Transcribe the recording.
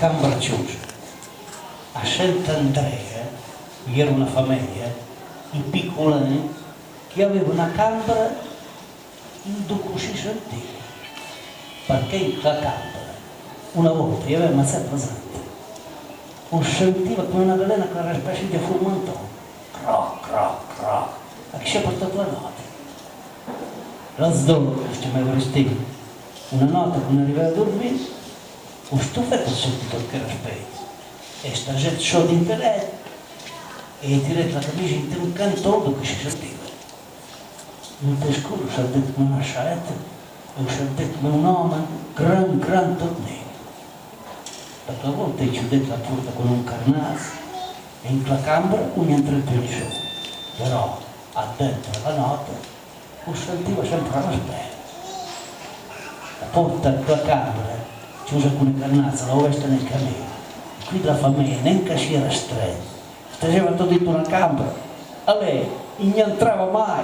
camera chiusa. A Sant'Andrea, era una famiglia, i piccolini, che aveva una camera in cui si sentiva. Perché in quella camera, una volta, io avevo ammazzato pesante, o sentiva come una galena con una specie di fumantone. Croc, croc, croc. A chi si è portato la notte? La sdollo, che mi aveva restato una notte quando arrivava a dormire, ho stufato ho sentito che era spento. E sta gente solo in terreno e tirate la camicia in un cantone che si sentiva. Non ti scuro, si è detto come una scialetta, e si è detto come un uomo, gran torneo. Perché a volte ci ho detto la porta con un carnazzo e in quella camera non entra più nessuno. Però a dentro la notte lo sentiva sempre alla spera. La porta di quella camera chiusa con il carnazzo, la ovesta nel camino. Qui la famiglia neanche si era stretta. Stava tutto in una camera, a lei non entrava mai.